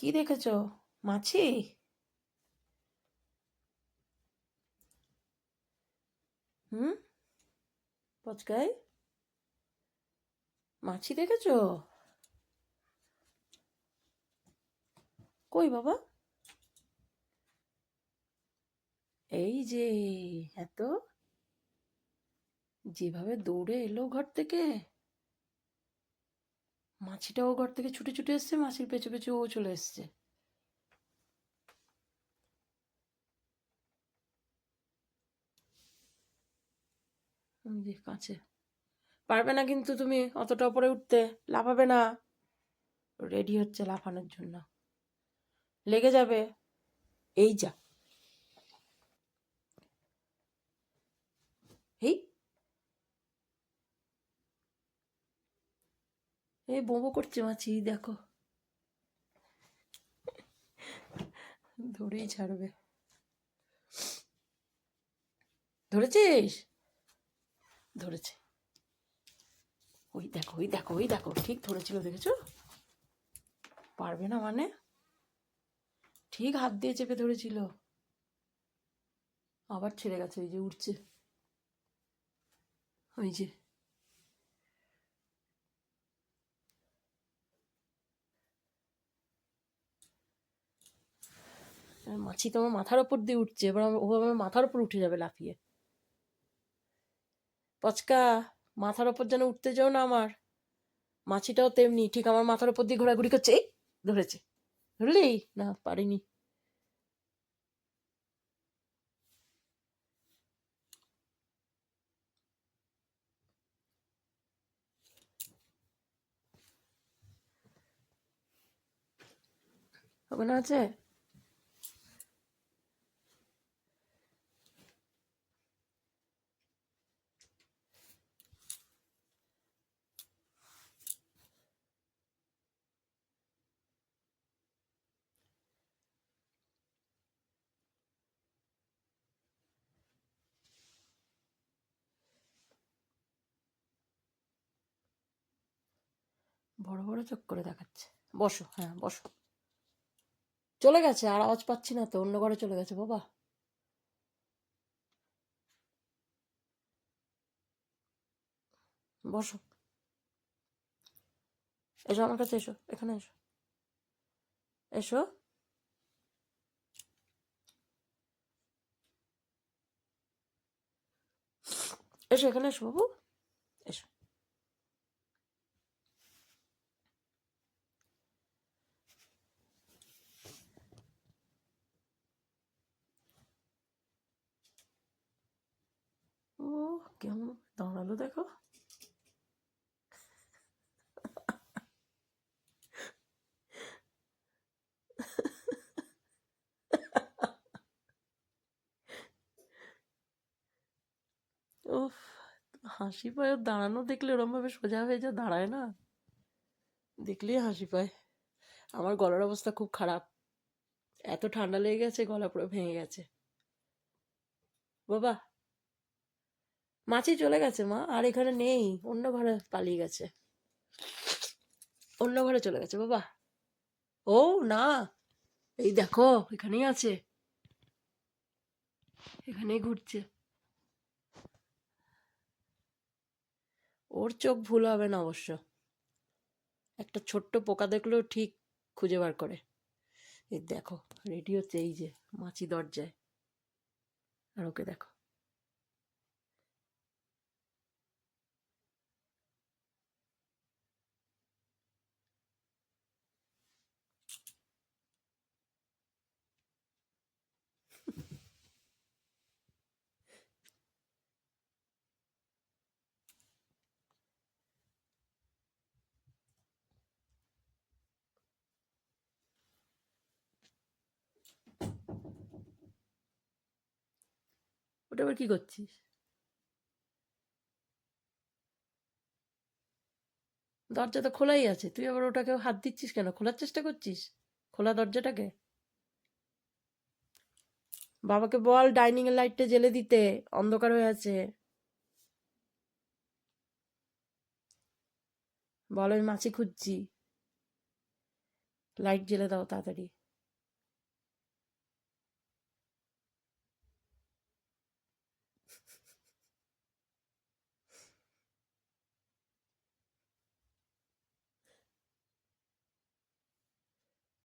কি দেখেছো? মাছি? হুম? পচকাই? মাছি দেখেছো? কই বাবা? এই যে, এত যেভাবে দৌড়ে এলো ঘর থেকে, মাছিটাও ঘর থেকে ছুটে ছুটে এসছে, মাছির পেছু পেছু ও চলে এসছে। যে কাছে পারবে না কিন্তু, তুমি অতটা উপরে উঠতে লাফাবে না। রেডি হচ্ছে লাফানোর জন্য, লেগে যাবে। এই যা, এই এই বোবো করছে মাছি, দেখো। ধরেই ছাড়বে। ধরেছিস? ধরেছে। ওই দেখো, ওই দেখো, ওই দেখো, ঠিক ধরেছিল, দেখেছো? পারবে না মানে? ঠিক হাত দিয়ে চেপে ধরেছিল, আবার ছেড়ে গেছে। ওই যে উঠছে, ওই যে। মাছি তো আমার মাথার ওপর দিয়ে উঠছে, এবার ও আমার মাথার ওপর উঠে যাবে লাফিয়ে। পচকা, মাথার ওপর যেন উঠতে যাও না আমার। মাছিটাও তেমনি, ঠিক আমার মাথার ওপর দিয়ে ঘোরাঘুরি করছে। এই ধরেছে। ধরলি না? পারিনি। ওখানে আছে। বড় বড় চোখ করে দেখাচ্ছে। বসো, হ্যাঁ বসো। চলে গেছে, আর আওয়াজ পাচ্ছি না তো, অন্য ঘরে চলে গেছে বাবা। বসো, এসো আমার কাছে, এসো এখানে, এসো। এসো, এসো এখানে, এসো বাবু, এসো। ও কেমন দাঁড়ালো দেখো। উফ, হাসি পায় ওর দাঁড়ানো দেখলে, ওরম ভাবে সোজা হয়ে যা দাঁড়ায় না, দেখলেই হাসি পায়। আমার গলার অবস্থা খুব খারাপ, এত ঠান্ডা লেগে গেছে, গলা পুরো ভেঙে গেছে। বাবা, মাছি চলে গেছে মা, আর এখানে নেই, অন্য ঘরে পালিয়ে গেছে, অন্য ঘরে চলে গেছে বাবা। ও না, এই দেখো এখানেই আছে, এখানেই ঘুরছে। ওর চোখ ভুল হবে না অবশ্য, একটা ছোট্ট পোকা দেখলেও ঠিক খুঁজে বার করে। এই দেখো, রেডি হচ্ছে, এই যে মাছি দরজায়, আর ওকে দেখো। ওটা আবার কি করছিস? দরজা তো খোলাই আছে, তুই আবার ওটাকে হাত দিচ্ছিস কেন? খোলার চেষ্টা করছিস খোলা দরজাটাকে? বাবাকে বল ডাইনিং এর লাইটটা জ্বেলে দিতে, অন্ধকার হয়ে আছে। বল আমি মাছি খুঁজছি। লাইট জ্বেলে দাও তাড়াতাড়ি।